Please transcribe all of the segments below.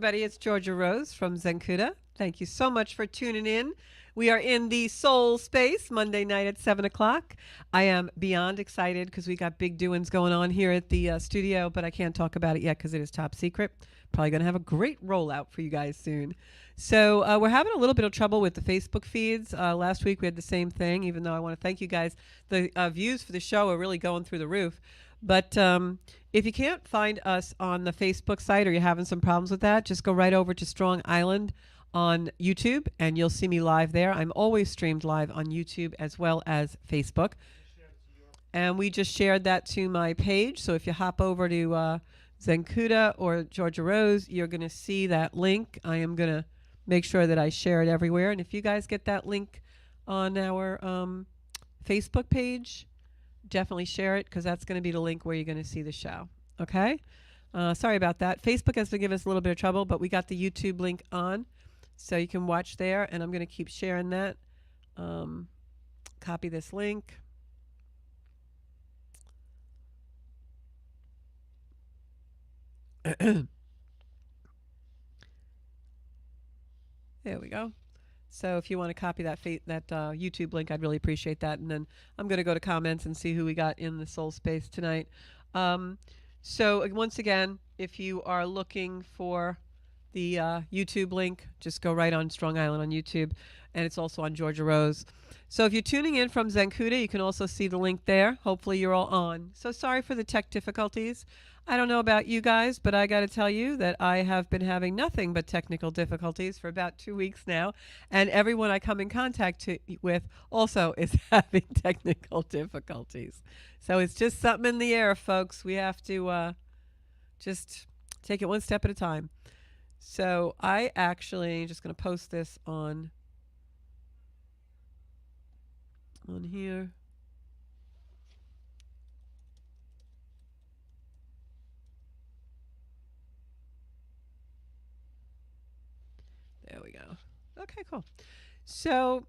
everybody. It's Georgia Rose from Zencuda. Thank you so much for tuning in. We are in the soul space Monday night at 7 o'clock. I am beyond excited because we got big doings going on here at the studio, but I can't talk about it yet because it is top secret. Probably going to have a great rollout for you guys soon. So we're having a little bit of trouble with the Facebook feeds. Last week we had the same thing, even though I want to thank you guys. The views for the show are really going through the roof. But if you can't find us on the Facebook site or you're having some problems with that, just go right over to Strong Island on YouTube and you'll see me live there. I'm always streamed live on YouTube as well as Facebook. And we just shared that to my page. So if you hop over to Zencuda or Georgia Rose, you're going to see that link. I am going to make sure that I share it everywhere. And if you guys get that link on our Facebook page, definitely share it because that's going to be the link where you're going to see the show. Okay? Sorry about that. Facebook has been giving us a little bit of trouble, but we got the YouTube link on, so you can watch there, and I'm going to keep sharing that. Copy this link. There we go. So if you want to copy that YouTube link, I'd really appreciate that. And then I'm going to go to comments and see who we got in the soul space tonight. So once again, if you are looking for the YouTube link, just go right on Strong Island on YouTube. And it's also on Georgia Rose. So if you're tuning in from Zencuda, you can also see the link there. Hopefully you're all on. So sorry for the tech difficulties. I don't know about you guys, but I got to tell you that I have been having nothing but technical difficulties for about 2 weeks now. And everyone I come in contact with also is having technical difficulties. So it's just something in the air, folks. We have to just take it one step at a time. So I actually just going to post this on here. There we go. Okay, cool. So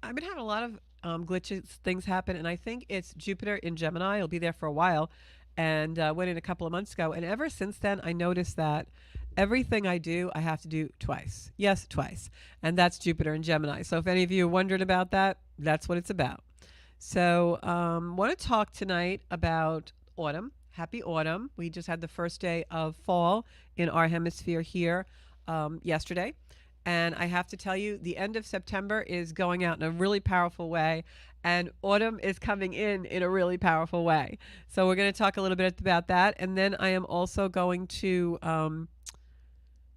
I've been having a lot of glitches, things happen, and I think it's Jupiter in Gemini. It'll be there for a while, and went in a couple of months ago. And ever since then, I noticed that everything I do, I have to do twice. Yes, twice. And that's Jupiter in Gemini. So if any of you are wondering about that, that's what it's about. So I want to talk tonight about autumn. Happy autumn. We just had the first day of fall in our hemisphere here yesterday. And I have to tell you, the end of September is going out in a really powerful way, and autumn is coming in a really powerful way. So we're going to talk a little bit about that, and then I am also going to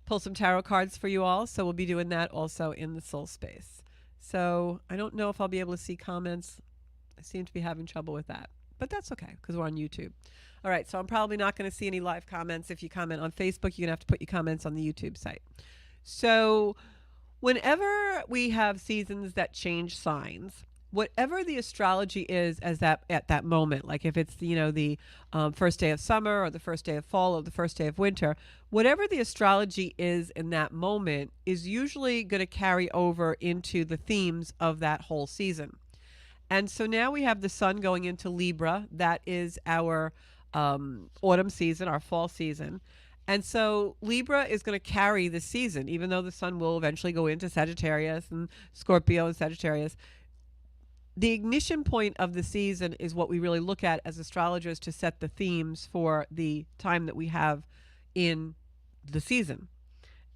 pull some tarot cards for you all. So we'll be doing that also in the soul space. So I don't know if I'll be able to see comments. I seem to be having trouble with that, but that's okay because we're on YouTube. All right, so I'm probably not going to see any live comments. If you comment on Facebook, you're going to have to put your comments on the YouTube site. So whenever we have seasons that change signs, whatever the astrology is as that at that moment, like if it's, you know, the first day of summer or the first day of fall or the first day of winter, whatever the astrology is in that moment is usually going to carry over into the themes of that whole season. And so now we have the sun going into Libra. That is our autumn season, our fall season. And so Libra is going to carry the season, even though the sun will eventually go into Sagittarius and Scorpio and Sagittarius. The ignition point of the season is what we really look at as astrologers to set the themes for the time that we have in the season.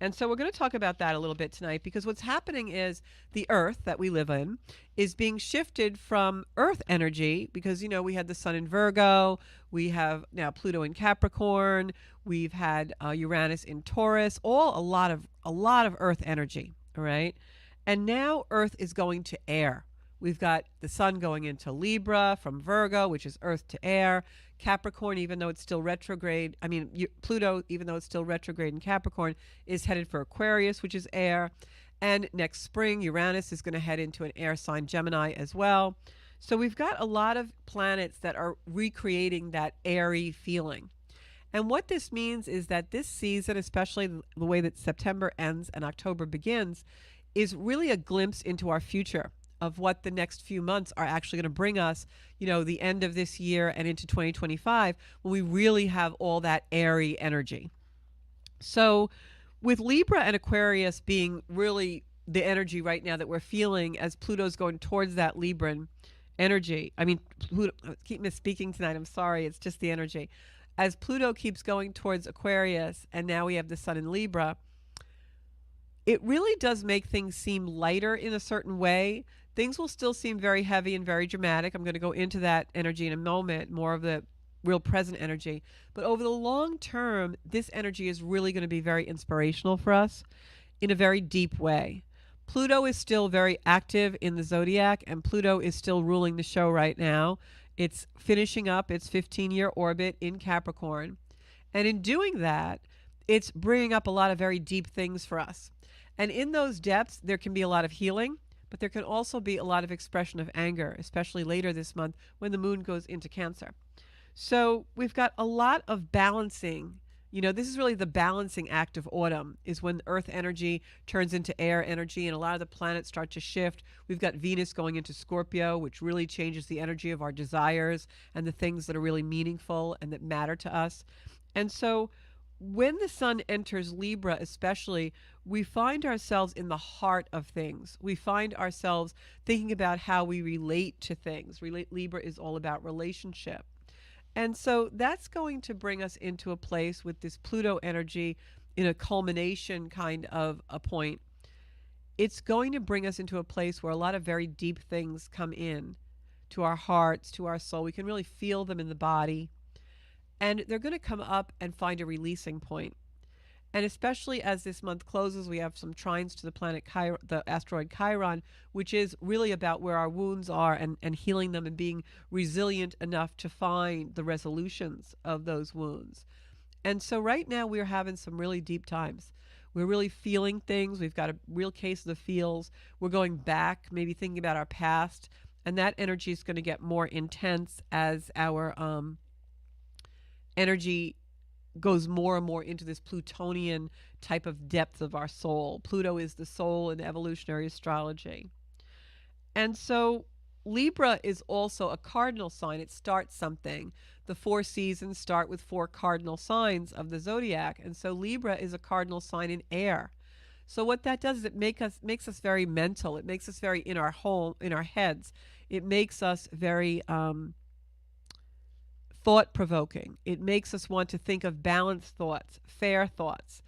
And so we're going to talk about that a little bit tonight, because what's happening is the Earth that we live in is being shifted from Earth energy, because, you know, we had the sun in Virgo, we have now Pluto in Capricorn, we've had Uranus in Taurus, all a lot of Earth energy, all right? And now Earth is going to air. We've got the sun going into Libra from Virgo, which is earth to air. Capricorn, even though it's still retrograde, Pluto, even though it's still retrograde in Capricorn, is headed for Aquarius, which is air. And next spring, Uranus is going to head into an air sign, Gemini, as well. So we've got a lot of planets that are recreating that airy feeling. And what this means is that this season, especially the way that September ends and October begins, is really a glimpse into our future of what the next few months are actually going to bring us, you know, the end of this year and into 2025, when we really have all that airy energy. So with Libra and Aquarius being really the energy right now that we're feeling as Pluto's going towards that Libran energy. I mean, Pluto, I keep misspeaking tonight. I'm sorry. It's just the energy. As Pluto keeps going towards Aquarius, and now we have the Sun in Libra, it really does make things seem lighter in a certain way. Things will still seem very heavy and very dramatic. I'm going to go into that energy in a moment, more of the real present energy. But over the long term, this energy is really going to be very inspirational for us in a very deep way. Pluto is still very active in the zodiac, and Pluto is still ruling the show right now. It's finishing up its 15-year orbit in Capricorn. And in doing that, it's bringing up a lot of very deep things for us. And in those depths, there can be a lot of healing, but there can also be a lot of expression of anger, especially later this month when the moon goes into Cancer. So we've got a lot of balancing. You know, this is really the balancing act of autumn, is when earth energy turns into air energy and a lot of the planets start to shift. We've got Venus going into Scorpio, which really changes the energy of our desires and the things that are really meaningful and that matter to us. And so when the sun enters Libra, especially, we find ourselves in the heart of things. We find ourselves thinking about how we relate to things. Libra is all about relationship. And so that's going to bring us into a place with this Pluto energy in a culmination kind of a point. It's going to bring us into a place where a lot of very deep things come in to our hearts, to our soul. We can really feel them in the body. And they're going to come up and find a releasing point. And especially as this month closes, we have some trines to the planet Chiron, the asteroid Chiron, which is really about where our wounds are and healing them and being resilient enough to find the resolutions of those wounds. And so right now we're having some really deep times. We're really feeling things. We've got a real case of the feels. We're going back, maybe thinking about our past. And that energy is going to get more intense as our energy goes more and more into this Plutonian type of depth of our soul. Pluto is the soul in evolutionary astrology. And so Libra is also a cardinal sign. It starts something. The 4 seasons start with 4 cardinal signs of the zodiac. And so Libra is a cardinal sign in air. So what that does is it makes us very mental. It makes us very in our heads. It makes us very thought-provoking. It makes us want to think of balanced thoughts, fair thoughts.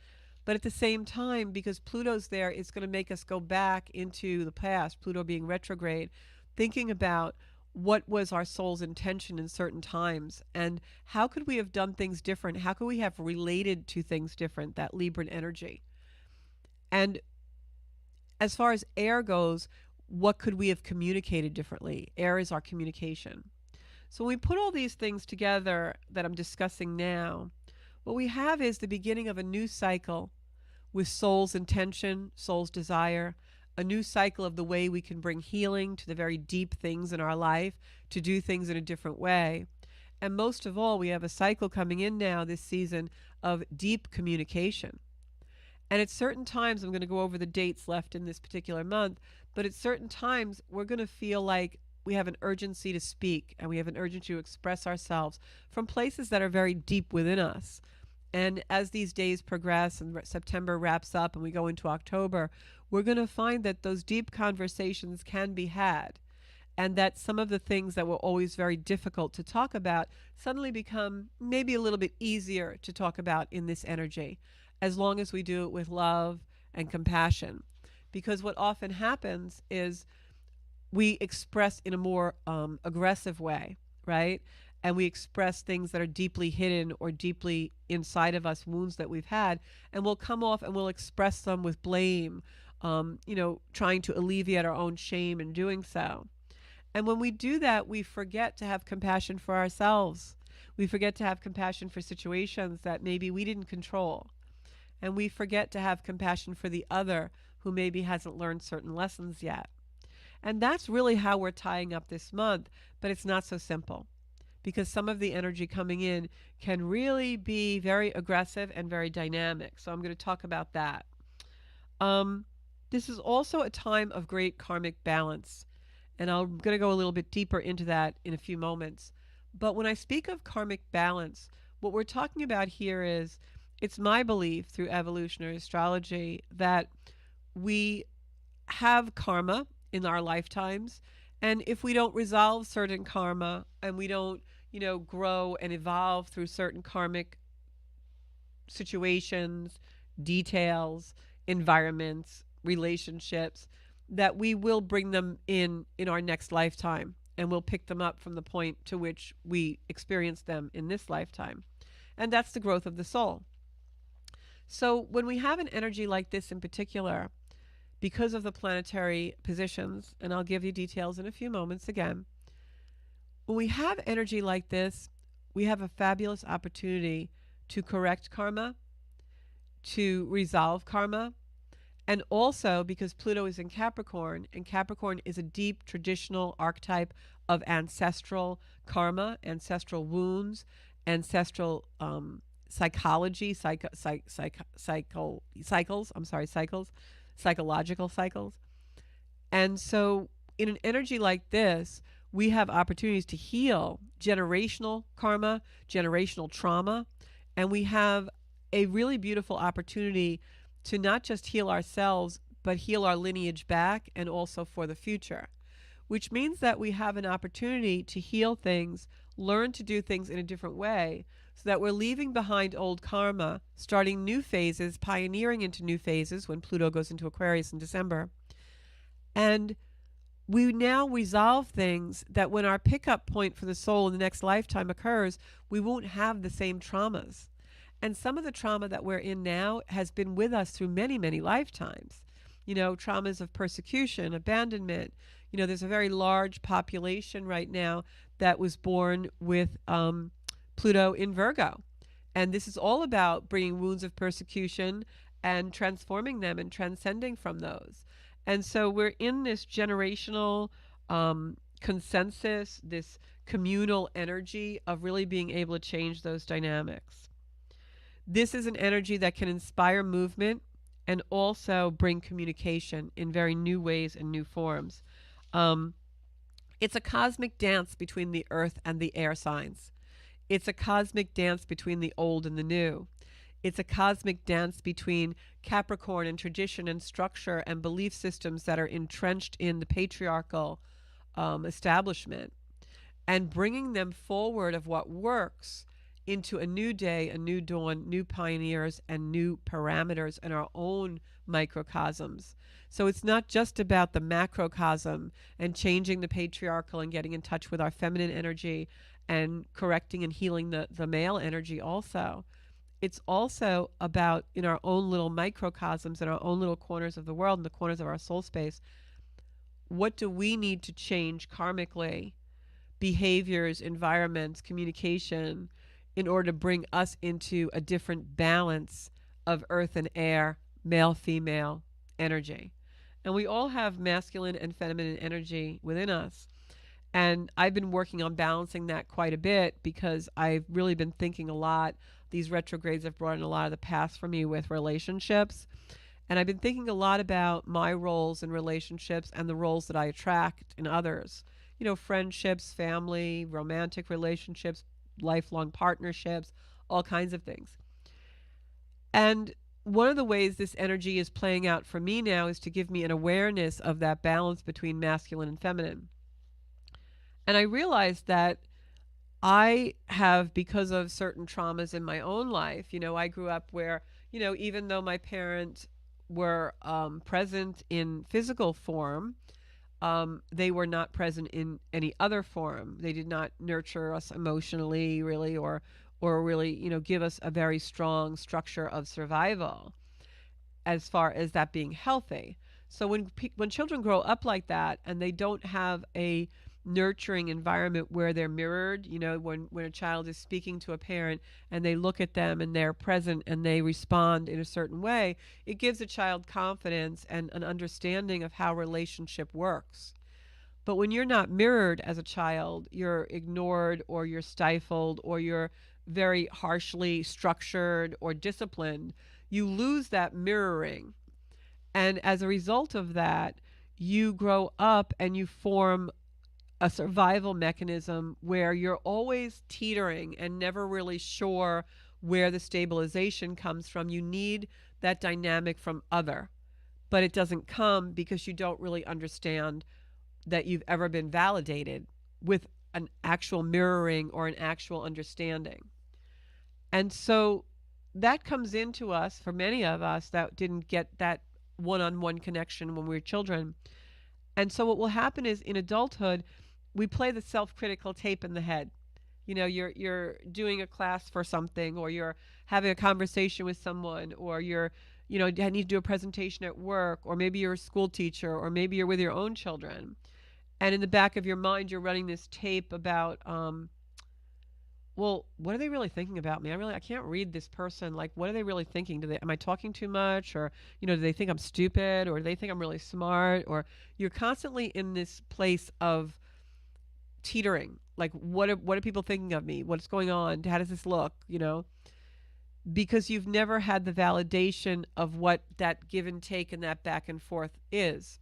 But at the same time, because Pluto's there, it's going to make us go back into the past, Pluto being retrograde, thinking about what was our soul's intention in certain times and how could we have done things different? How could we have related to things different, that Libran energy? And as far as air goes, what could we have communicated differently? Air is our communication. So when we put all these things together that I'm discussing now, what we have is the beginning of a new cycle with soul's intention, soul's desire, a new cycle of the way we can bring healing to the very deep things in our life, to do things in a different way. And most of all, we have a cycle coming in now this season of deep communication. And at certain times, I'm going to go over the dates left in this particular month, but at certain times, we're going to feel like we have an urgency to speak and we have an urgency to express ourselves from places that are very deep within us. And as these days progress and September wraps up and we go into October, we're going to find that those deep conversations can be had and that some of the things that were always very difficult to talk about suddenly become maybe a little bit easier to talk about in this energy, as long as we do it with love and compassion. Because what often happens is we express in a more aggressive way, right? And we express things that are deeply hidden or deeply inside of us, wounds that we've had, and we'll come off and we'll express them with blame, trying to alleviate our own shame in doing so. And when we do that, we forget to have compassion for ourselves. We forget to have compassion for situations that maybe we didn't control. And we forget to have compassion for the other who maybe hasn't learned certain lessons yet. And that's really how we're tying up this month, but it's not so simple because some of the energy coming in can really be very aggressive and very dynamic. So I'm going to talk about that. This is also a time of great karmic balance, and I'm going to go a little bit deeper into that in a few moments. But when I speak of karmic balance, what we're talking about here is It's my belief through evolutionary astrology that we have karma in our lifetimes. And if we don't resolve certain karma and we don't, grow and evolve through certain karmic situations, details, environments, relationships, that we will bring them in our next lifetime, and we'll pick them up from the point to which we experience them in this lifetime. And that's the growth of the soul. So when we have an energy like this in particular, because of the planetary positions, and I'll give you details in a few moments again, when we have energy like this, we have a fabulous opportunity to correct karma, to resolve karma, and also because Pluto is in Capricorn, and Capricorn is a deep traditional archetype of ancestral karma, ancestral wounds, ancestral psychology, cycles, psychological cycles. And so in an energy like this, we have opportunities to heal generational karma, generational trauma, and we have a really beautiful opportunity to not just heal ourselves, but heal our lineage back and also for the future, which means that we have an opportunity to heal things, learn to do things in a different way, so that we're leaving behind old karma, starting new phases, pioneering into new phases when Pluto goes into Aquarius in December. And we now resolve things that when our pickup point for the soul in the next lifetime occurs, we won't have the same traumas. And some of the trauma that we're in now has been with us through many, many lifetimes. Traumas of persecution, abandonment. There's a very large population right now that was born with Pluto in Virgo. And this is all about bringing wounds of persecution and transforming them and transcending from those. And so we're in this generational consensus, this communal energy of really being able to change those dynamics. This is an energy that can inspire movement and also bring communication in very new ways and new forms. It's a cosmic dance between the earth and the air signs. It's a cosmic dance between the old and the new. It's a cosmic dance between Capricorn and tradition and structure and belief systems that are entrenched in the patriarchal establishment, and bringing them forward of what works into a new day, a new dawn, new pioneers, and new parameters in our own microcosms. So it's not just about the macrocosm and changing the patriarchal and getting in touch with our feminine energy and correcting and healing the male energy also. It's also about, in our own little microcosms, in our own little corners of the world, in the corners of our soul space, what do we need to change karmically, behaviors, environments, communication, in order to bring us into a different balance of earth and air, male, female energy. And we all have masculine and feminine energy within us. And I've been working on balancing that quite a bit because I've really been thinking a lot. These retrogrades have brought in a lot of the past for me with relationships. And I've been thinking a lot about my roles in relationships and the roles that I attract in others. Friendships, family, romantic relationships, lifelong partnerships, all kinds of things. And one of the ways this energy is playing out for me now is to give me an awareness of that balance between masculine and feminine. And I realized that I have, because of certain traumas in my own life, I grew up where, even though my parents were present in physical form, they were not present in any other form. They did not nurture us emotionally, really, or really, give us a very strong structure of survival as far as that being healthy. So when children grow up like that and they don't have a nurturing environment where they're mirrored, when a child is speaking to a parent and they look at them and they're present and they respond in a certain way, it gives a child confidence and an understanding of how relationship works. But when you're not mirrored as a child, you're ignored or you're stifled or you're very harshly structured or disciplined, you lose that mirroring. And as a result of that, you grow up and you form a survival mechanism where you're always teetering and never really sure where the stabilization comes from. You need that dynamic from other, but it doesn't come because you don't really understand that you've ever been validated with an actual mirroring or an actual understanding. And so that comes into us for many of us that didn't get that one-on-one connection when we were children. And so what will happen is in adulthood, we play the self-critical tape in the head. You know, you're doing a class for something, or you're having a conversation with someone, or you're, you know, need to do a presentation at work, or maybe you're a school teacher, or maybe you're with your own children. And in the back of your mind, you're running this tape about, well, what are they really thinking about me? I can't read this person. Like, what are they really thinking? Am I talking too much? Or, you know, do they think I'm stupid? Or do they think I'm really smart? Or you're constantly in this place of teetering. Like, what are people thinking of me? What's going on? How does this look? You know, because you've never had the validation of what that give and take and that back and forth is.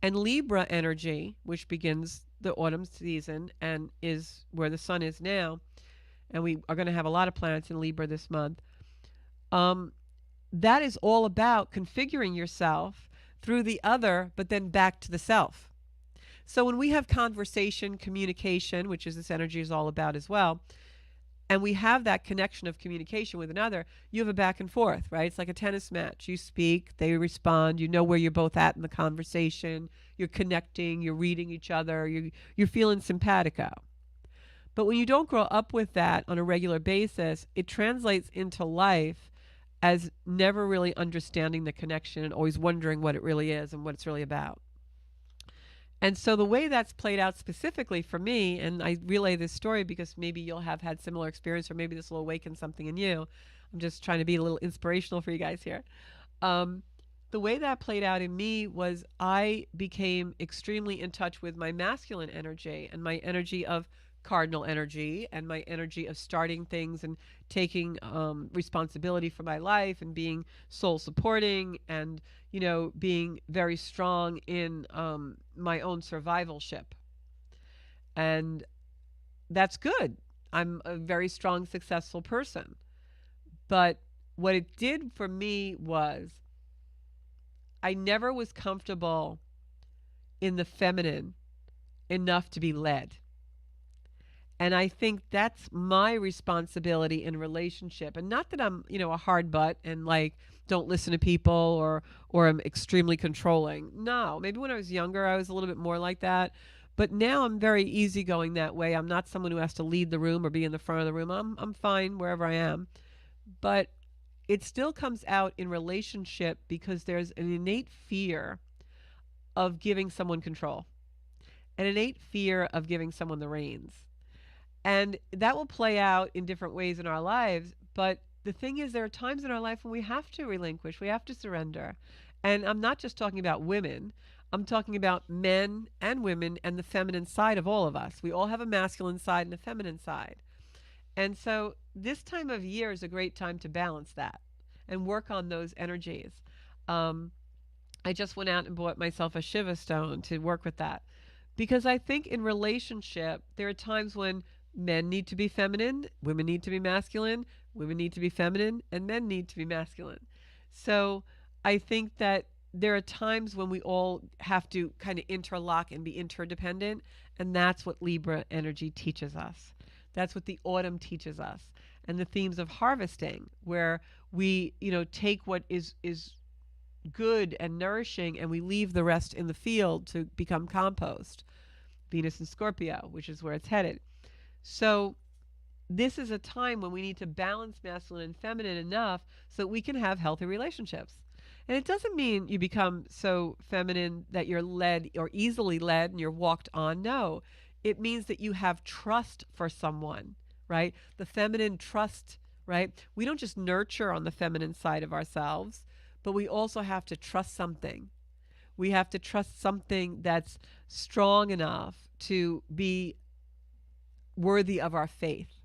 And Libra energy, which begins the autumn season and is where the sun is now, and we are going to have a lot of planets in Libra this month, that is all about configuring yourself through the other, but then back to the self. So when we have conversation, communication, which is this energy is all about as well, and we have that connection of communication with another, you have a back and forth, right? It's like a tennis match. You speak, they respond, you know where you're both at in the conversation, you're connecting, you're reading each other, you're feeling simpatico. But when you don't grow up with that on a regular basis, it translates into life as never really understanding the connection and always wondering what it really is and what it's really about. And so the way that's played out specifically for me, and I relay this story because maybe you'll have had similar experience, or maybe this will awaken something in you. I'm just trying to be a little inspirational for you guys here. The way that played out in me was I became extremely in touch with my masculine energy and my energy of cardinal energy and my energy of starting things and taking responsibility for my life and being soul supporting and, you know, being very strong in my own survivalship. And that's good. I'm a very strong, successful person. But what it did for me was I never was comfortable in the feminine enough to be led. And I think that's my responsibility in relationship. And not that I'm, you know, a hard butt and like don't listen to people or I'm extremely controlling. No, maybe when I was younger I was a little bit more like that. But now I'm very easygoing that way. I'm not someone who has to lead the room or be in the front of the room. I'm fine wherever I am. But it still comes out in relationship because there's an innate fear of giving someone control, an innate fear of giving someone the reins. And that will play out in different ways in our lives. But the thing is, there are times in our life when we have to relinquish, we have to surrender. And I'm not just talking about women. I'm talking about men and women and the feminine side of all of us. We all have a masculine side and a feminine side. And so this time of year is a great time to balance that and work on those energies. I just went out and bought myself a Shiva stone to work with that. Because I think in relationship, there are times when men need to be feminine, women need to be masculine, women need to be feminine, and men need to be masculine. So I think that there are times when we all have to kind of interlock and be interdependent, and that's what Libra energy teaches us. That's what the autumn teaches us. And the themes of harvesting, where we, you know, take what is good and nourishing and we leave the rest in the field to become compost. Venus and Scorpio, which is where it's headed. So this is a time when we need to balance masculine and feminine enough so that we can have healthy relationships. And it doesn't mean you become so feminine that you're led or easily led and you're walked on. No, it means that you have trust for someone, right? The feminine trust, right? We don't just nurture on the feminine side of ourselves, but we also have to trust something. We have to trust something that's strong enough to be worthy of our faith,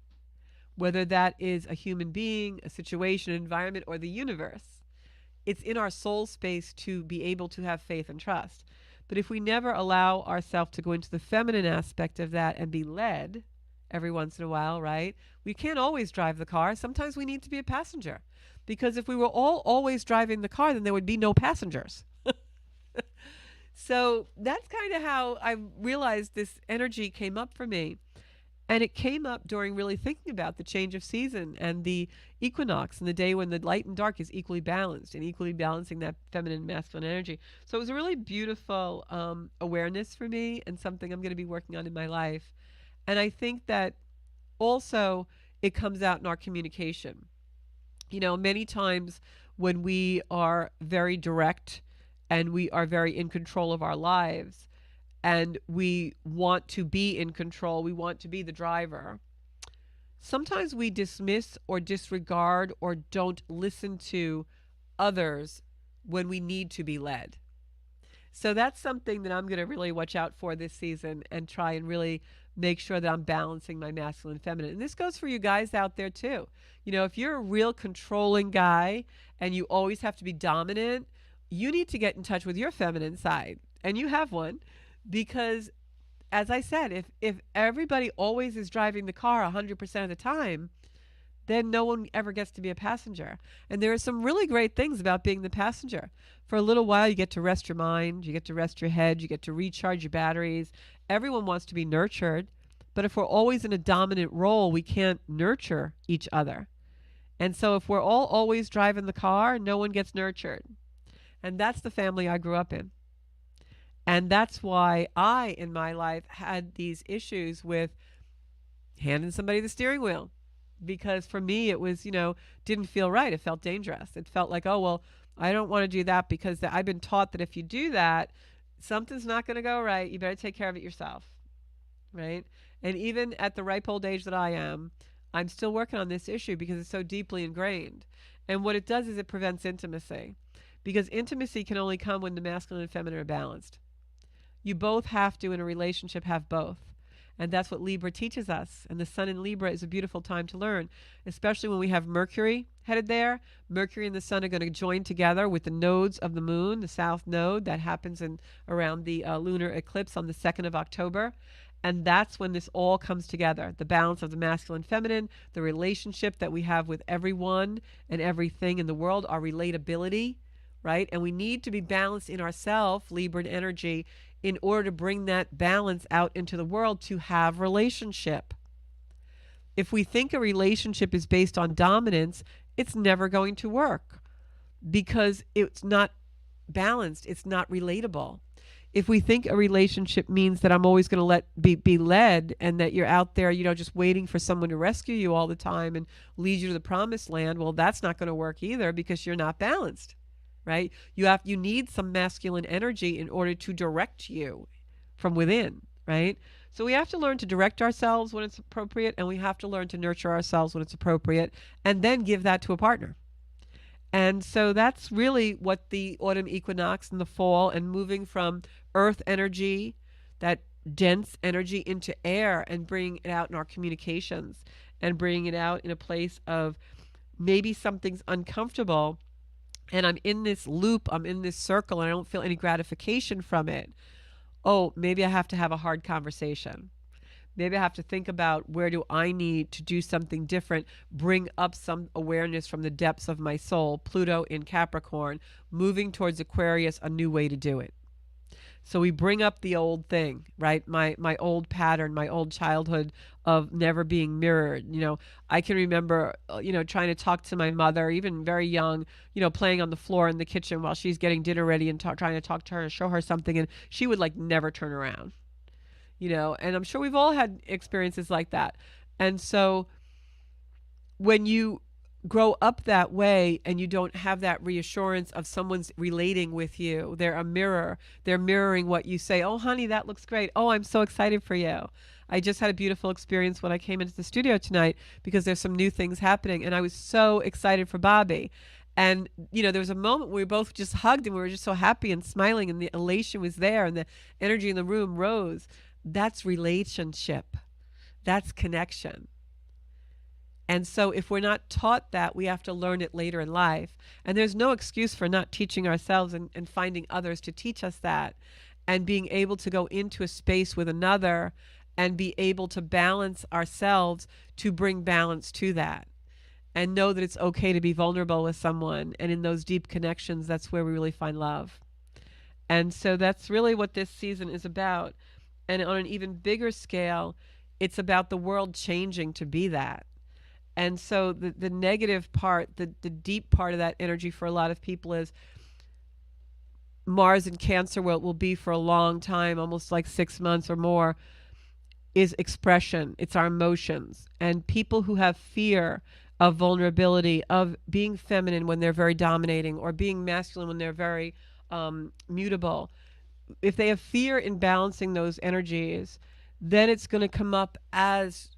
whether that is a human being, a situation, an environment, or the universe. It's in our soul space to be able to have faith and trust. But if we never allow ourselves to go into the feminine aspect of that and be led every once in a while, right? We can't always drive the car. Sometimes we need to be a passenger. Because if we were all always driving the car, then there would be no passengers. So that's kind of how I realized this energy came up for me. And it came up during really thinking about the change of season and the equinox and the day when the light and dark is equally balanced and equally balancing that feminine and masculine energy. So it was a really beautiful awareness for me and something I'm going to be working on in my life. And I think that also it comes out in our communication. Many times when we are very direct and we are very in control of our lives and we want to be in control, we want to be the driver, sometimes we dismiss or disregard or don't listen to others when we need to be led. So that's something that I'm going to really watch out for this season and try and really make sure that I'm balancing my masculine and feminine. And this goes for you guys out there too. If you're a real controlling guy and you always have to be dominant, you need to get in touch with your feminine side. And you have one because, as I said, if everybody always is driving the car 100% of the time, then no one ever gets to be a passenger. And there are some really great things about being the passenger. For a little while, you get to rest your mind, you get to rest your head, you get to recharge your batteries. Everyone wants to be nurtured, but if we're always in a dominant role, we can't nurture each other. And so if we're all always driving the car, no one gets nurtured. And that's the family I grew up in. And that's why I, in my life, had these issues with handing somebody the steering wheel. Because for me, it was, didn't feel right. It felt dangerous. It felt like, oh, well, I don't want to do that because I've been taught that if you do that, something's not going to go right. You better take care of it yourself, right? And even at the ripe old age that I am, I'm still working on this issue because it's so deeply ingrained. And what it does is it prevents intimacy, because intimacy can only come when the masculine and feminine are balanced. You both have to, in a relationship, have both. And that's what Libra teaches us. And the sun in Libra is a beautiful time to learn, especially when we have Mercury headed there. Mercury and the sun are going to join together with the nodes of the moon, the south node that happens around the lunar eclipse on the 2nd of October. And that's when this all comes together. The balance of the masculine and feminine, the relationship that we have with everyone and everything in the world, our relatability, right? And we need to be balanced in ourselves, Libran energy, in order to bring that balance out into the world to have relationship. If we think a relationship is based on dominance, it's never going to work because it's not balanced. It's not relatable. If we think a relationship means that I'm always going to be led and that you're out there, just waiting for someone to rescue you all the time and lead you to the promised land, well, that's not going to work either because you're not balanced. Right? You need some masculine energy in order to direct you from within, right? So we have to learn to direct ourselves when it's appropriate, and we have to learn to nurture ourselves when it's appropriate, and then give that to a partner. And so that's really what the autumn equinox and the fall and moving from earth energy, that dense energy, into air and bringing it out in our communications and bringing it out in a place of maybe something's uncomfortable and I'm in this loop, I'm in this circle, and I don't feel any gratification from it. Oh, maybe I have to have a hard conversation. Maybe I have to think about where do I need to do something different, bring up some awareness from the depths of my soul, Pluto in Capricorn, moving towards Aquarius, a new way to do it. So we bring up the old thing, right? My old pattern, my old childhood of never being mirrored. I can remember, trying to talk to my mother, even very young, playing on the floor in the kitchen while she's getting dinner ready and trying to talk to her, show her something, and she would never turn around, and I'm sure we've all had experiences like that. And so when you grow up that way and you don't have that reassurance of someone's relating with you, they're a mirror, they're mirroring what you say. Oh, honey, that looks great. Oh, I'm so excited for you. I just had a beautiful experience when I came into the studio tonight because there's some new things happening, and I was so excited for Bobby. And, there was a moment where we both just hugged and we were just so happy and smiling, and the elation was there and the energy in the room rose. That's relationship. That's connection. And so if we're not taught that, we have to learn it later in life. And there's no excuse for not teaching ourselves and finding others to teach us that, and being able to go into a space with another and be able to balance ourselves to bring balance to that, and know that it's okay to be vulnerable with someone. And in those deep connections, that's where we really find love. And so that's really what this season is about. And on an even bigger scale, it's about the world changing to be that. And so the negative part, the deep part of that energy for a lot of people is Mars in Cancer, where it will be for a long time, almost like 6 months or more, is expression. It's our emotions. And people who have fear of vulnerability, of being feminine when they're very dominating, or being masculine when they're very mutable, if they have fear in balancing those energies, then it's going to come up as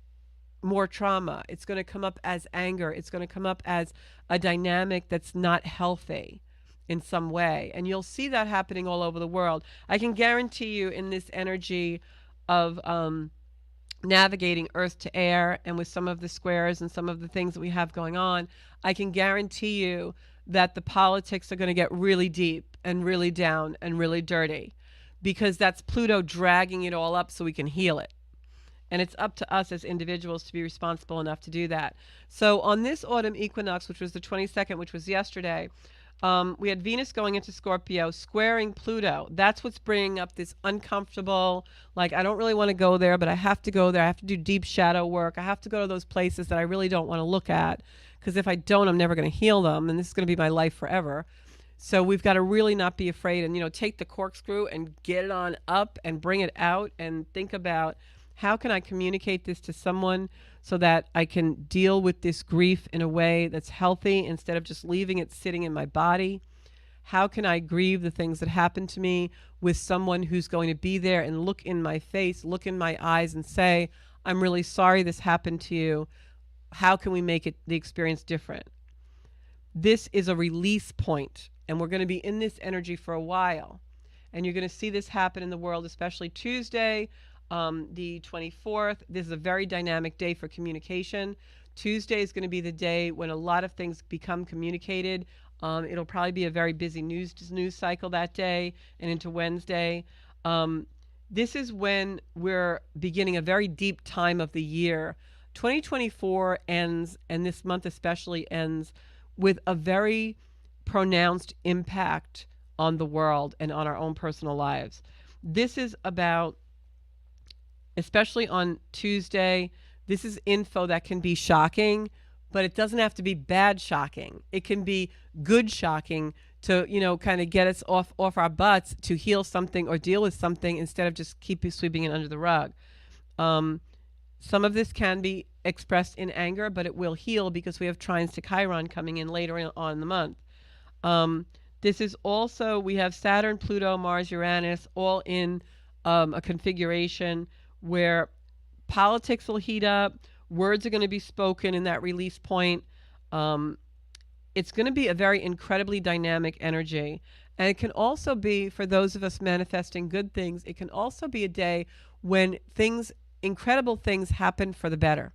more trauma. It's going to come up as anger. It's going to come up as a dynamic that's not healthy in some way. And you'll see that happening all over the world. I can guarantee you, in this energy of navigating earth to air, and with some of the squares and some of the things that we have going on, I can guarantee you that the politics are going to get really deep and really down and really dirty, because that's Pluto dragging it all up so we can heal it. And it's up to us as individuals to be responsible enough to do that. So on this autumn equinox, which was the 22nd, which was yesterday, we had Venus going into Scorpio, squaring Pluto. That's what's bringing up this uncomfortable, like, I don't really want to go there, but I have to go there. I have to do deep shadow work. I have to go to those places that I really don't want to look at, because if I don't, I'm never going to heal them, and this is going to be my life forever. So we've got to really not be afraid, and, take the corkscrew and get it on up and bring it out, and think about, how can I communicate this to someone so that I can deal with this grief in a way that's healthy instead of just leaving it sitting in my body? How can I grieve the things that happened to me with someone who's going to be there and look in my face, look in my eyes, and say, I'm really sorry this happened to you. How can we make the experience different? This is a release point, and we're going to be in this energy for a while. And you're going to see this happen in the world, especially Tuesday, the 24th. This is a very dynamic day for communication. Tuesday is going to be the day when a lot of things become communicated. It'll probably be a very busy news cycle that day and into Wednesday. This is when we're beginning a very deep time of the year. 2024 ends, and this month especially ends, with a very pronounced impact on the world and on our own personal lives. This is about, especially on Tuesday, this is info that can be shocking, but it doesn't have to be bad shocking. It can be good shocking to, kind of get us off our butts to heal something or deal with something, instead of just keep sweeping it under the rug. Some of this can be expressed in anger, but it will heal because we have trines to Chiron coming in later on in the month. This is also, we have Saturn, Pluto, Mars, Uranus, all in a configuration where politics will heat up, words are going to be spoken in that release point. It's going to be a very incredibly dynamic energy. And it can also be, for those of us manifesting good things, it can also be a day when incredible things happen for the better.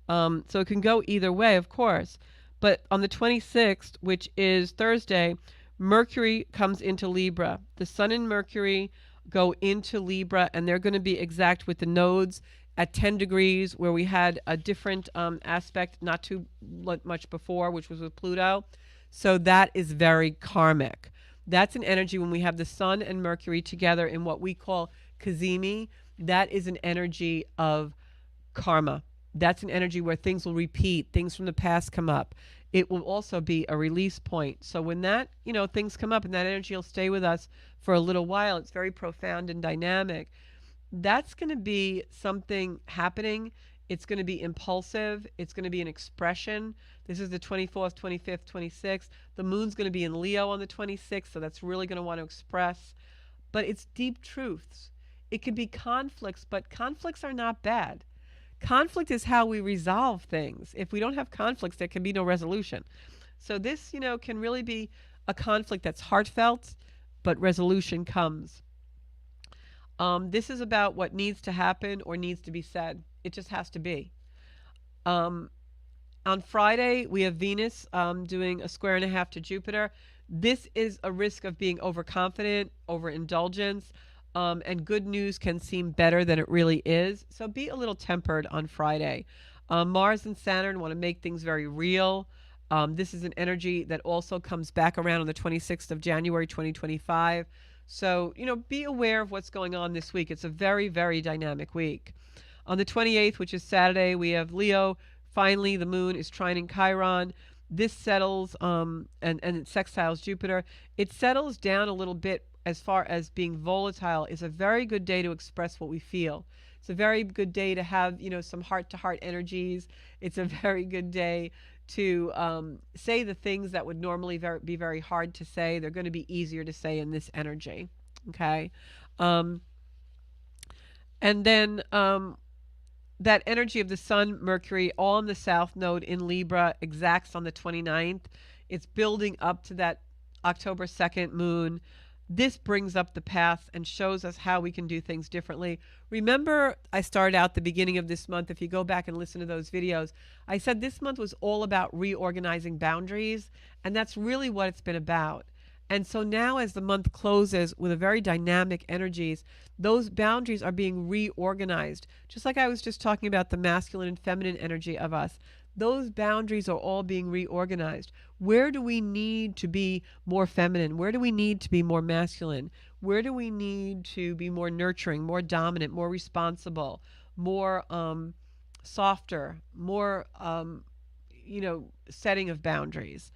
So it can go either way, of course. But on the 26th, which is Thursday, Mercury comes into Libra. The Sun and Mercury go into Libra, and they're going to be exact with the nodes at 10 degrees, where we had a different aspect not too much before, which was with Pluto. So that is very karmic. That's an energy when we have the Sun and Mercury together in what we call Cazimi. That is an energy of karma. That's an energy where things will repeat, things from the past come up. It will also be a release point. So when that, things come up and that energy will stay with us for a little while, it's very profound and dynamic. That's going to be something happening. It's going to be impulsive. It's going to be an expression. This is the 24th, 25th, 26th. The moon's going to be in Leo on the 26th, so that's really going to want to express. But it's deep truths. It can be conflicts, but conflicts are not bad. Conflict is how we resolve things. If we don't have conflicts, there can be no resolution. So this, can really be a conflict that's heartfelt, but resolution comes. This is about what needs to happen or needs to be said. It just has to be. On Friday, we have Venus doing a square and a half to Jupiter. This is a risk of being overconfident, overindulgence. and good news can seem better than it really is. So be a little tempered on Friday. Mars and Saturn want to make things very real. This is an energy that also comes back around on the 26th of January 2025. So, be aware of what's going on this week. It's a very, very dynamic week. On the 28th, which is Saturday, we have Leo. Finally, the moon is trining Chiron. This settles and it sextiles Jupiter. It settles down a little bit as far as being volatile. It's a very good day to express what we feel. It's a very good day to have, some heart-to-heart energies. It's a very good day to say the things that would normally be very hard to say. They're going to be easier to say in this energy. Okay. And then that energy of the Sun, Mercury, all in the South Node in Libra, exacts on the 29th. It's building up to that October 2nd moon. This brings up the past and shows us how we can do things differently. Remember, I started out the beginning of this month. If you go back and listen to those videos, I said this month was all about reorganizing boundaries, and that's really what it's been about. And so now as the month closes with a very dynamic energies, those boundaries are being reorganized. Just like I was just talking about the masculine and feminine energy of us, those boundaries are all being reorganized. Where do we need to be more feminine? Where do we need to be more masculine? Where do we need to be more nurturing, more dominant, more responsible, more softer, more, setting of boundaries?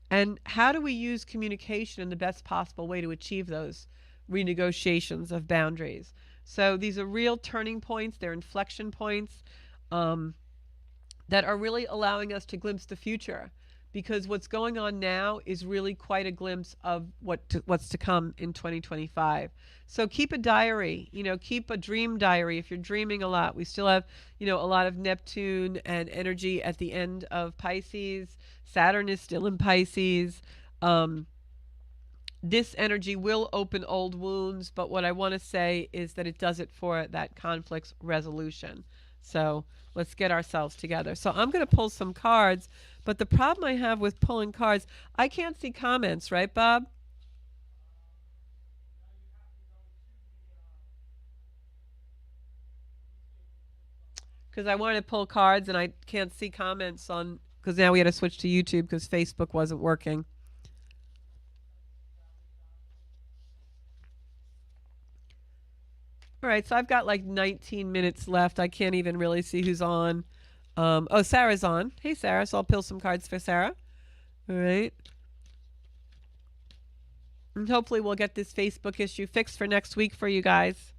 And how do we use communication in the best possible way to achieve those renegotiations of boundaries? So these are real turning points. They're inflection points that are really allowing us to glimpse the future. Because what's going on now is really quite a glimpse of what's to come in 2025. So keep a diary, keep a dream diary if you're dreaming a lot. We still have, a lot of Neptune and energy at the end of Pisces. Saturn is still in Pisces. This energy will open old wounds, but what I want to say is that it does it for that conflict resolution. So let's get ourselves together. So I'm going to pull some cards, but the problem I have with pulling cards, I can't see comments, right, Bob? Because I wanted to pull cards and I can't see comments on, because now we had to switch to YouTube because Facebook wasn't working. All right, so I've got like 19 minutes left. I can't even really see who's on. Oh, Sarah's on. Hey, Sarah. So I'll pull some cards for Sarah. All right. And hopefully we'll get this Facebook issue fixed for next week for you guys.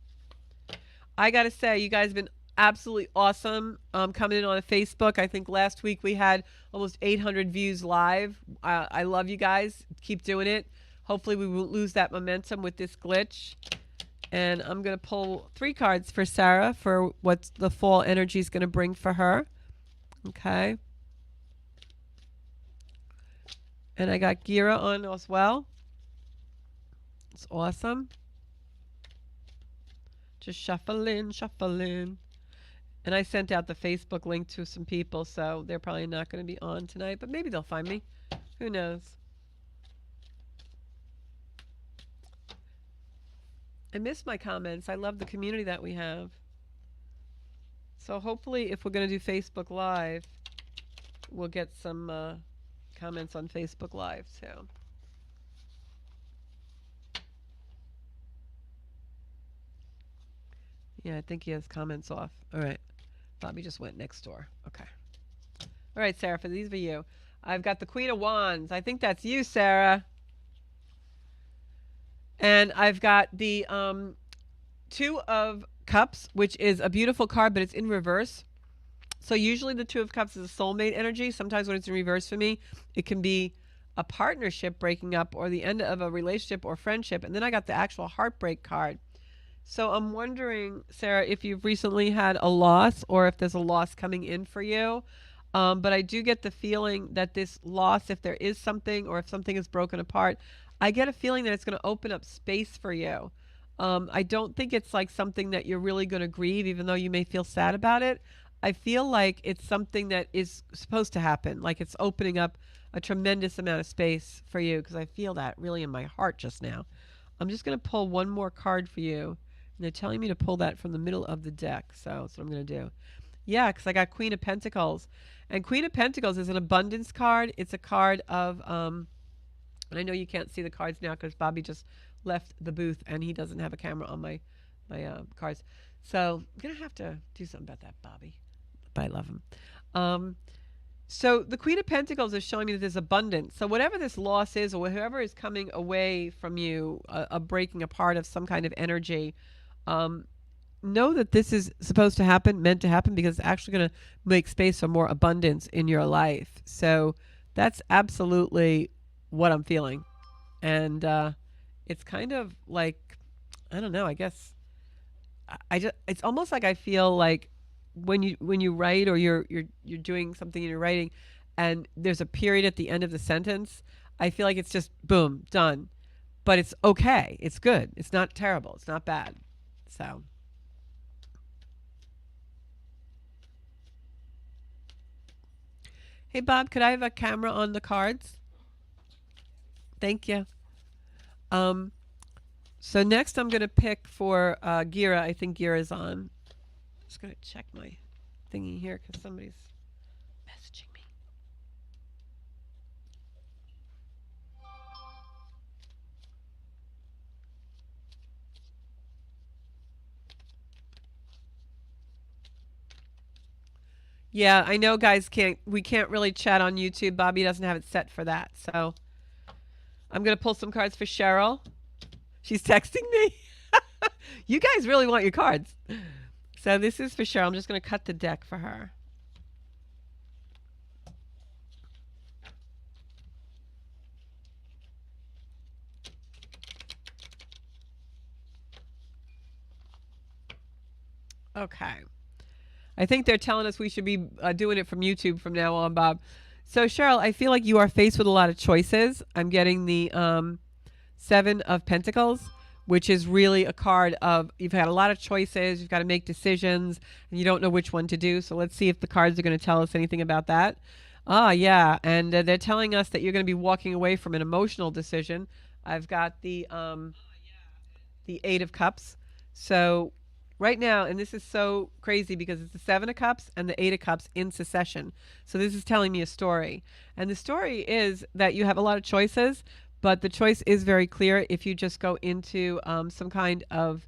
I got to say, you guys have been absolutely awesome coming in on Facebook. I think last week we had almost 800 views live. I love you guys. Keep doing it. Hopefully we won't lose that momentum with this glitch. And I'm going to pull 3 cards for Sarah for what the fall energy is going to bring for her. Okay. And I got Gira on as well. It's awesome. Just shuffling, shuffling. And I sent out the Facebook link to some people, so they're probably not going to be on tonight, but maybe they'll find me. Who knows? I miss my comments. I love the community that we have. So hopefully if we're going to do Facebook Live, we'll get some comments on Facebook Live too. Yeah, I think he has comments off. All right. Bobby just went next door. Okay. All right, Sarah, for these for you. I've got the Queen of Wands. I think that's you, Sarah. And I've got the 2 of Cups, which is a beautiful card, but it's in reverse. So usually the 2 of Cups is a soulmate energy. Sometimes when it's in reverse for me, it can be a partnership breaking up or the end of a relationship or friendship. And then I got the actual heartbreak card. So I'm wondering, Sarah, if you've recently had a loss or if there's a loss coming in for you. But I do get the feeling that this loss, if there is something or if something is broken apart, I get a feeling that it's going to open up space for you. I don't think it's like something that you're really going to grieve, even though you may feel sad about it. I feel like it's something that is supposed to happen. Like it's opening up a tremendous amount of space for you, because I feel that really in my heart just now. I'm just going to pull one more card for you they're telling me to pull that from the middle of the deck, so that's what I'm going to do. Yeah, because I got Queen of Pentacles. And Queen of Pentacles is an abundance card. It's a card of, and I know you can't see the cards now because Bobby just left the booth and he doesn't have a camera on my cards. So I'm going to have to do something about that, Bobby. But I love him. So the Queen of Pentacles is showing me that there's abundance. So whatever this loss is, or whoever is coming away from you, a breaking apart of some kind of energy, know that this is supposed to happen, meant to happen, because it's actually going to make space for more abundance in your life. So that's absolutely what I'm feeling. And it's kind of like, I don't know, I guess I just, it's almost like I feel like when you write, or you're doing something and you're writing, and there's a period at the end of the sentence, I feel like it's just boom, done. But it's okay. It's good. It's not terrible. It's not bad. So hey, Bob, could I have a camera on the cards? Thank you. Um, so next I'm going to pick for Gira. I think Gira's on. Just going to check my thingy here because somebody's messaging me. Yeah, I know guys we can't really chat on YouTube. Bobby doesn't have it set for that. So I'm going to pull some cards for Cheryl. She's texting me. You guys really want your cards. So this is for Cheryl. I'm just going to cut the deck for her. Okay. I think they're telling us we should be doing it from YouTube from now on, Bob. So Cheryl, I feel like you are faced with a lot of choices. I'm getting the Seven of Pentacles, which is really a card of you've had a lot of choices, you've got to make decisions, and you don't know which one to do. So let's see if the cards are going to tell us anything about that. Ah, yeah, and they're telling us that you're going to be walking away from an emotional decision. I've got the Eight of Cups. So right now, and this is so crazy because it's the Seven of Cups and the Eight of Cups in succession. So this is telling me a story. And the story is that you have a lot of choices, but the choice is very clear if you just go into some kind of,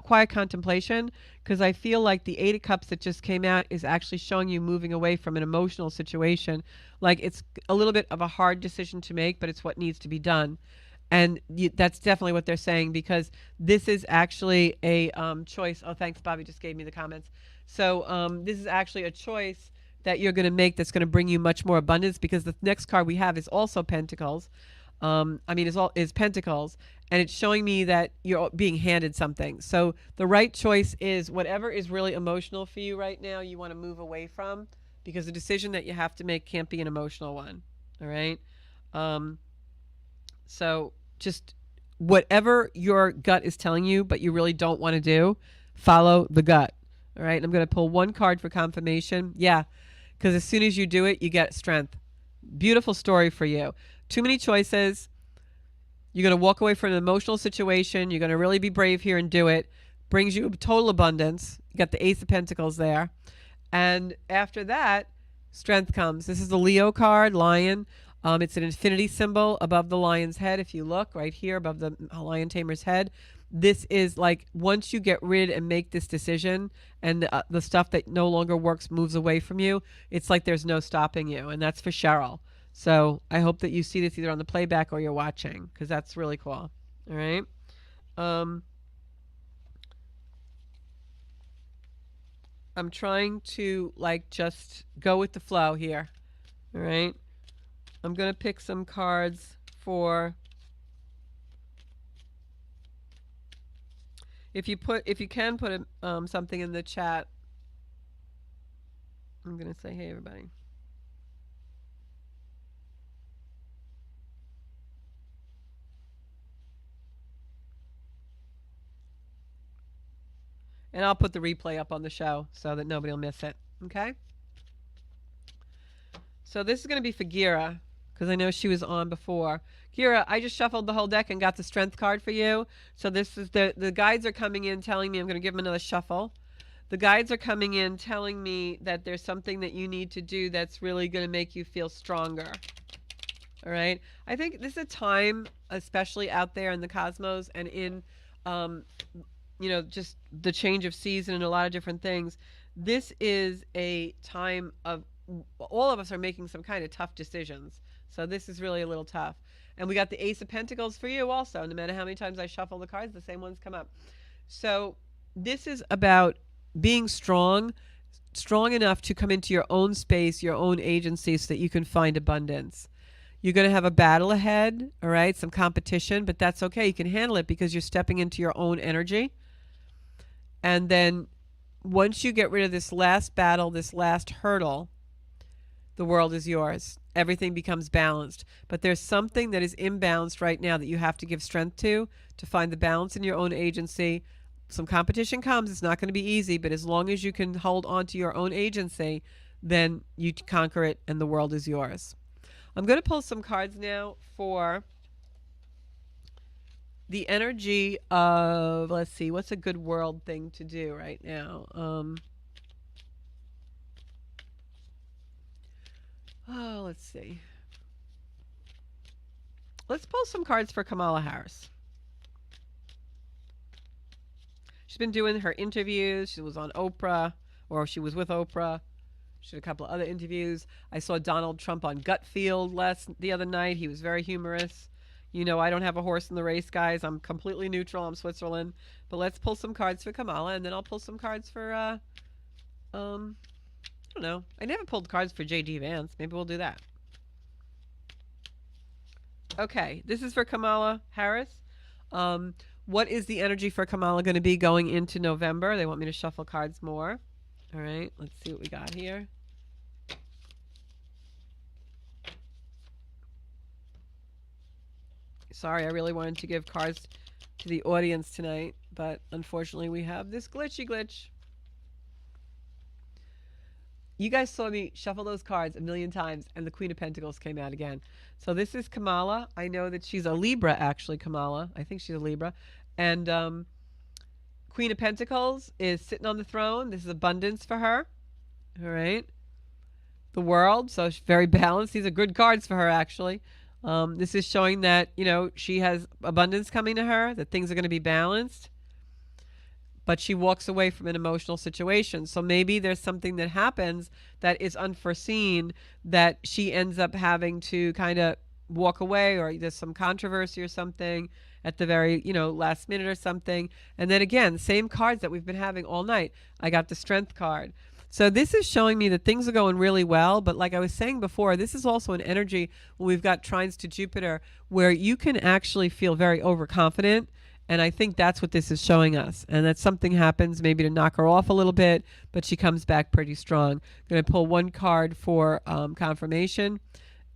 quiet contemplation, because I feel like the Eight of Cups that just came out is actually showing you moving away from an emotional situation. Like it's a little bit of a hard decision to make, but it's what needs to be done. And that's definitely what they're saying, because this is actually a choice. Oh, thanks. Bobby just gave me the comments. So this is actually a choice that you're going to make that's going to bring you much more abundance, because the next card we have is also Pentacles. Is Pentacles, and it's showing me that you're being handed something. So the right choice is whatever is really emotional for you right now, you want to move away from, because the decision that you have to make can't be an emotional one. All right. So just whatever your gut is telling you, but you really don't want to do, follow the gut. All right. And I'm going to pull one card for confirmation. Yeah. Because as soon as you do it, you get strength. Beautiful story for you. Too many choices. You're going to walk away from an emotional situation. You're going to really be brave here and do it. Brings you total abundance. You got the Ace of Pentacles there. And after that, strength comes. This is the Leo card, Lion. It's an infinity symbol above the lion's head. If you look right here above the lion tamer's head, this is like once you get rid and make this decision, and the stuff that no longer works moves away from you, it's like there's no stopping you. And that's for Cheryl. So I hope that you see this either on the playback or you're watching, because that's really cool. All right. I'm trying to just go with the flow here. All right. I'm going to pick some cards for, if you can put something in the chat, I'm going to say, hey, everybody. And I'll put the replay up on the show so that nobody will miss it. Okay? So this is going to be for Gira. because I know she was on before. Kira, I just shuffled the whole deck and got the strength card for you. So this is the guides are coming in telling me I'm going to give them another shuffle. The guides are coming in telling me that there's something that you need to do that's really going to make you feel stronger. All right. I think this is a time, especially out there in the cosmos and in, just the change of season and a lot of different things. This is a time of all of us are making some kind of tough decisions. So this is really a little tough. And we got the Ace of Pentacles for you also. No matter how many times I shuffle the cards, the same ones come up. So this is about being strong enough to come into your own space, your own agency, so that you can find abundance. You're going to have a battle ahead, all right, some competition, but that's okay. You can handle it because you're stepping into your own energy. And then once you get rid of this last battle, this last hurdle, the world is yours. Everything becomes balanced. But there's something that is imbalanced right now that you have to give strength to find the balance in your own agency. Some competition comes. It's not going to be easy, but as long as you can hold on to your own agency, then you conquer it and the world is yours. I'm going to pull some cards now for the energy of, let's see, what's a good world thing to do right now? Let's see. Let's pull some cards for Kamala Harris. She's been doing her interviews. She was on Oprah, or she was with Oprah. She did a couple of other interviews. I saw Donald Trump on Gutfield the other night. He was very humorous. You know, I don't have a horse in the race, guys. I'm completely neutral. I'm Switzerland. But let's pull some cards for Kamala, and then I'll pull some cards for, I don't know. I never pulled cards for J.D. Vance. Maybe we'll do that. Okay, this is for Kamala Harris. What is the energy for Kamala going to be going into November? They want me to shuffle cards more. All right, let's see what we got here. Sorry, I really wanted to give cards to the audience tonight, but unfortunately we have this glitch. You guys saw me shuffle those cards a million times, and the Queen of Pentacles came out again. So this is Kamala. I know that she's a Libra, actually, Kamala. I think she's a Libra. And Queen of Pentacles is sitting on the throne. This is abundance for her. All right. The World, so she's very balanced. These are good cards for her, actually. This is showing that, she has abundance coming to her, that things are going to be balanced. But she walks away from an emotional situation. So maybe there's something that happens that is unforeseen that she ends up having to kind of walk away, or there's some controversy or something at the very, last minute or something. And then again, same cards that we've been having all night. I got the Strength card. So this is showing me that things are going really well. But like I was saying before, this is also an energy when we've got trines to Jupiter where you can actually feel very overconfident. And I think that's what this is showing us. And that something happens maybe to knock her off a little bit, but she comes back pretty strong. I'm going to pull one card for confirmation.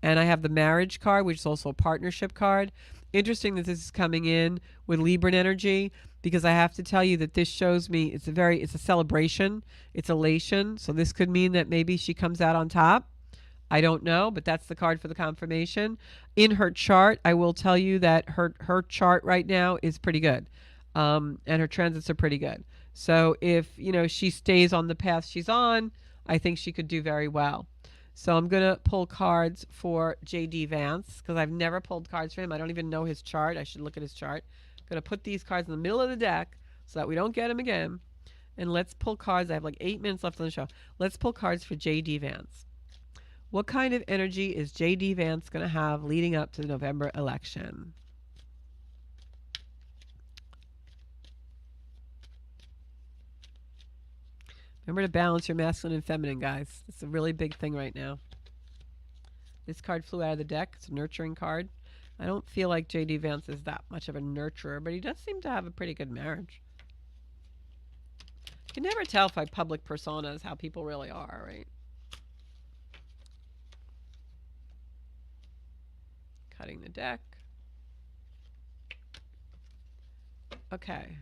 And I have the Marriage card, which is also a partnership card. Interesting that this is coming in with Libran energy, because I have to tell you that this shows me it's a celebration. It's elation. So this could mean that maybe she comes out on top. I don't know, but that's the card for the confirmation. In her chart, I will tell you that her chart right now is pretty good. And her transits are pretty good. So if, she stays on the path she's on, I think she could do very well. So I'm going to pull cards for J.D. Vance, because I've never pulled cards for him. I don't even know his chart. I should look at his chart. I'm going to put these cards in the middle of the deck so that we don't get them again. And let's pull cards. I have like 8 minutes left on the show. Let's pull cards for J.D. Vance. What kind of energy is J.D. Vance going to have leading up to the November election? Remember to balance your masculine and feminine, guys. It's a really big thing right now. This card flew out of the deck. It's a nurturing card. I don't feel like J.D. Vance is that much of a nurturer, but he does seem to have a pretty good marriage. You can never tell by public personas how people really are, right? Cutting the deck. Okay.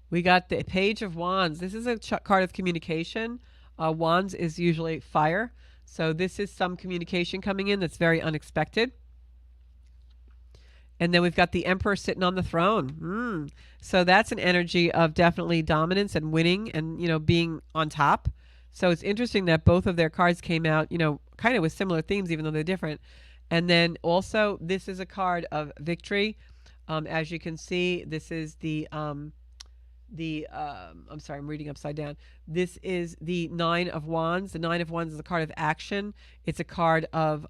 We got the Page of Wands. This is a card of communication. Wands is usually fire. So this is some communication coming in that's very unexpected. And then we've got the Emperor sitting on the throne. So that's an energy of definitely dominance and winning and, being on top. So it's interesting that both of their cards came out, kind of with similar themes, even though they're different. And then also, this is a card of victory. As you can see, this is I'm sorry, I'm reading upside down. This is the Nine of Wands. The Nine of Wands is a card of action. It's a card of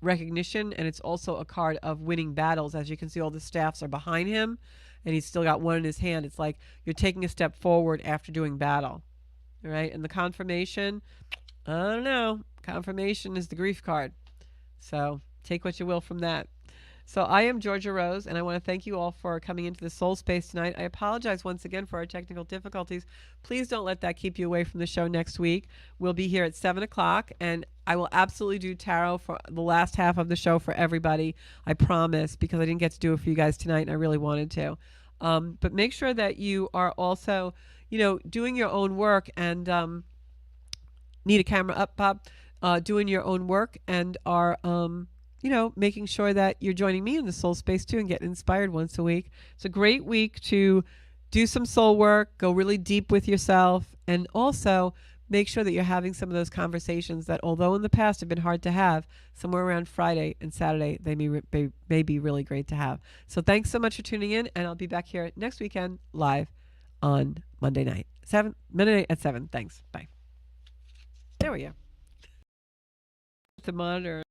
recognition, and it's also a card of winning battles. As you can see, all the staffs are behind him, and he's still got one in his hand. It's like you're taking a step forward after doing battle. All right, and the confirmation, I don't know. Confirmation is the grief card. So take what you will from that. So I am Georgia Rose, and I want to thank you all for coming into the Soul Space tonight. I apologize once again for our technical difficulties. Please don't let that keep you away from the show next week. We'll be here at 7 o'clock, and I will absolutely do tarot for the last half of the show for everybody. I promise, because I didn't get to do it for you guys tonight, and I really wanted to. But make sure that you are also, doing your own work and need a camera up, Bob, doing your own work and are making sure that you're joining me in the soul space too and getting inspired once a week. It's a great week to do some soul work, go really deep with yourself, and also make sure that you're having some of those conversations that, although in the past have been hard to have, somewhere around Friday and Saturday, they may be really great to have. So thanks so much for tuning in, and I'll be back here next weekend live on Monday night. Monday night at 7. Thanks. Bye. There we go. The monitor.